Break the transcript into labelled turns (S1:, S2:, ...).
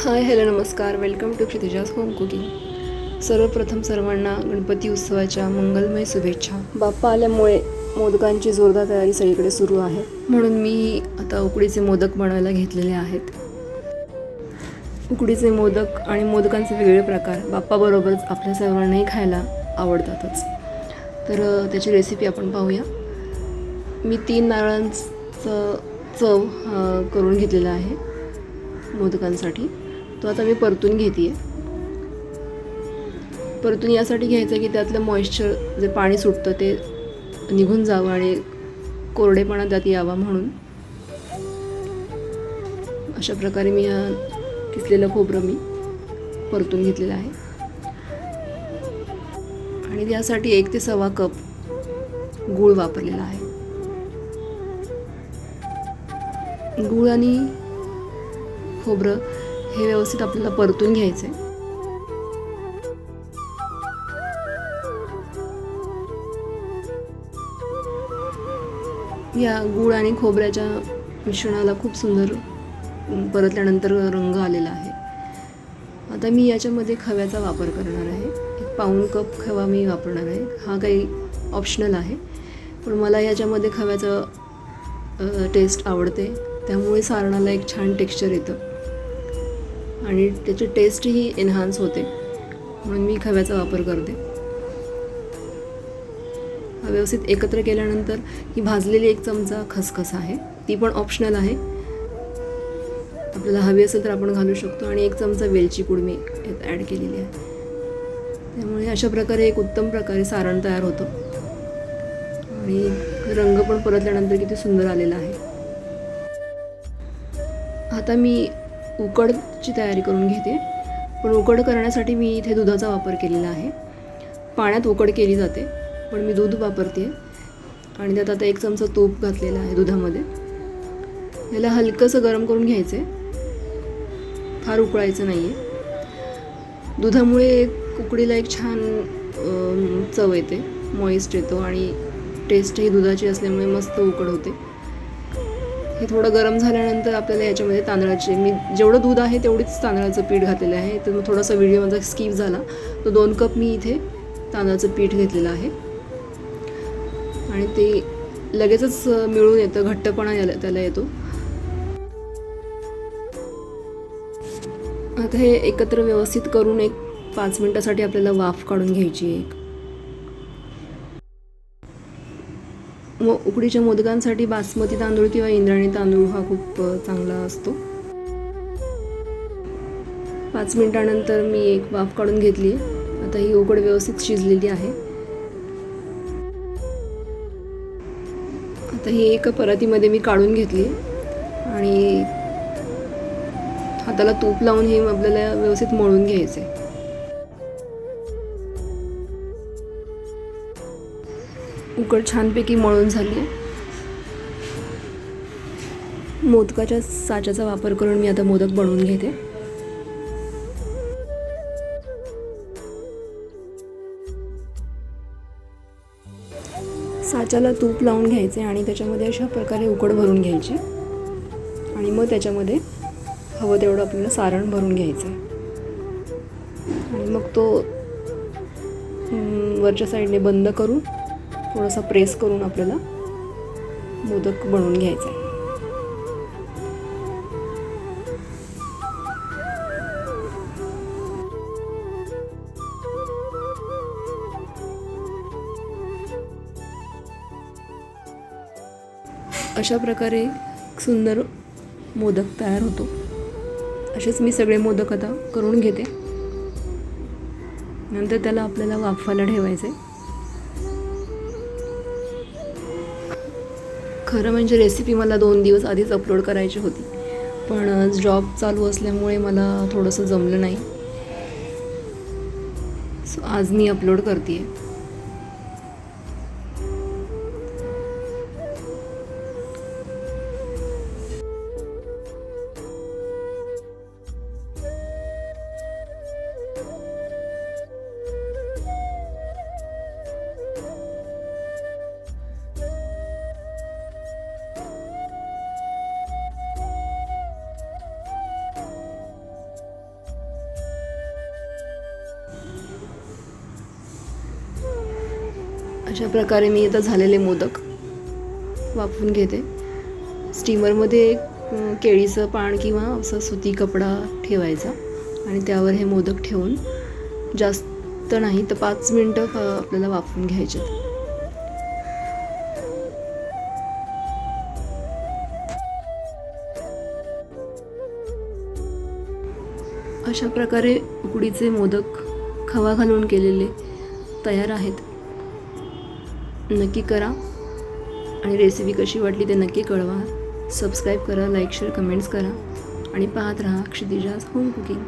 S1: Hi hello नमस्कार, welcome to क्षितिजाज home cooking. सर्वप्रथम सर्वांना गणपती उत्सवाच्या मंगलमय शुभेच्छा. बाप्पा आल्यामुळे मोदकांची जोरदार तयारी सगळीकडे सुरू आहे, म्हणून मी आता उकडीचे मोदक बनवायला घेतलेले आहेत. उकडीचे मोदक आणि मोदकांचे वेगवेगळे प्रकार बाप्पाबरोबरच आपल्या सर्वांनाही खायला आवडतातच. तर त्याची रेसिपी आपण पाहूया. मी 3 नारळांचं चव करून घेतलेला आहे मोदकांसाठी. तो आता मी परतून घेते आहे. परतून यासाठी घ्यायचं की त्यातलं मॉइश्चर, जे पाणी सुटतं ते निघून जावं आणि कोरडेपणा त्यात यावा, म्हणून अशा प्रकारे मी किसलेलं खोबरं मी परतून घेतलेलं आहे. आणि यासाठी 1 ते सव्वा कप गूळ वापरलेला आहे. गूळ आणि खोबरं हे व्यवस्थित आपल्याला परतून घ्यायचे. या गूळ आणि खोबऱ्याच्या मिश्रणाला खूप सुंदर परतल्यानंतर रंग आलेला आहे. आता मी याच्यामध्ये खव्याचा वापर करणार आहे. 1 पाऊण कप खवा मी वापरणार आहे. हा काही ऑप्शनल आहे, पण मला याच्यामध्ये खव्याचं टेस्ट आवडते, त्यामुळे सारणाला एक छान टेक्स्चर येतं आणि त्याची टेस्टही एन्हान्स होते, म्हणून मी खव्याचा वापर करते. हा व्यवस्थित एकत्र केल्यानंतर ही भाजलेली 1 चमचा खसखस आहे, ती पण ऑप्शनल आहे, आपल्याला हवी असेल तर आपण घालू शकतो. आणि 1 चमचा वेलची पूड मी यात ॲड केलेली आहे. त्यामुळे अशा प्रकारे एक उत्तम प्रकारे सारण तयार होतं आणि रंग पण परतल्यानंतर किती सुंदर आलेला आहे. आता मी उकडची तयारी करून घेते, पण उकड करण्यासाठी मी इथे दुधाचा वापर केलेला आहे. पाण्यात उकड केली जाते, पण मी दूध वापरते आणि त्यात आता 1 चमचा तूप घातलेला आहे दुधामध्ये. याला हलकंसं गरम करून घ्यायचं आहे, फार उकळायचं नाही आहे. दुधामुळे उकडीला एक छान चव येते, मॉइस्ट येतो आणि टेस्टही दुधाची असल्यामुळे मस्त उकड होते. हे थोडं गरम झाल्यानंतर आपल्याला याच्यामध्ये तांदळाचे, मी जेवढं दूध आहे तेवढीच तांदळाचं पीठ घातलेलं आहे. तर मग थोडासा व्हिडिओ माझा स्किप झाला, तो 2 कप मी इथे तांदळाचं पीठ घेतलेलं आहे आणि ते लगेचच मिळून येतं, घट्टपणा त्याला येतो. आता हे एकत्र व्यवस्थित करून 5 मिनिटासाठी आपल्याला वाफ काढून घ्यायची आहे. उकडीच्या मोदकांसाठी बासमती तांदूळ किंवा इंद्रायणी तांदूळ हा खूप चांगला असतो. 5 मिनिटानंतर मी 1 वाफ काढून घेतली. आता ही उकड व्यवस्थित शिजलेली आहे. आता ही 1 परातीमध्ये मी काढून घेतली आणि हाताला तूप लावून हे आपल्याला व्यवस्थित मळून घ्यायचे. उकड छानपैकी मळून झाली आहे. मोदकाच्या साच्याचा वापर करून मी आता मोदक बनवून घेते. साच्याला तूप लावून घ्यायचे आणि त्याच्यामध्ये अशा प्रकारे उकड भरून घ्यायची आणि मग त्याच्यामध्ये हवं तेवढं आपल्याला सारण भरून घ्यायचं आणि मग तो वरच्या साईडने बंद करून थोडासा प्रेस करून आपल्याला मोदक बनवून घ्यायचा आहे. अशा प्रकारे सुंदर मोदक तयार होतो. असेच मी सगळे मोदक आता करून घेते. नंतर त्याला आपल्याला वाफायला ठेवायचे. खरं म्हणजे रेसिपी मला 2 दिवस आधीच अपलोड करायची होती, पण जॉब चालू असल्यामुळे मला थोडंसं जमलं नाही. सो आज मी अपलोड करते आहे. अशा प्रकारे मी आता झालेले मोदक वाफवून घेते. स्टीमरमध्ये एक केळीचं पान किंवा असं सुती कपडा ठेवायचा आणि त्यावर हे मोदक ठेवून जास्त नाही तर 5 मिनटं आपल्याला वाफवून घ्यायचे. अशा प्रकारे उकडीचे मोदक खवा घालून केलेले तयार आहेत. नक्की करा आणि रेसिपी कशी वाटली ते नक्की कळवा. सबस्क्राईब करा, लाईक शेअर कमेंट्स करा आणि पाहत राहा क्षितिजाज होम कुकिंग.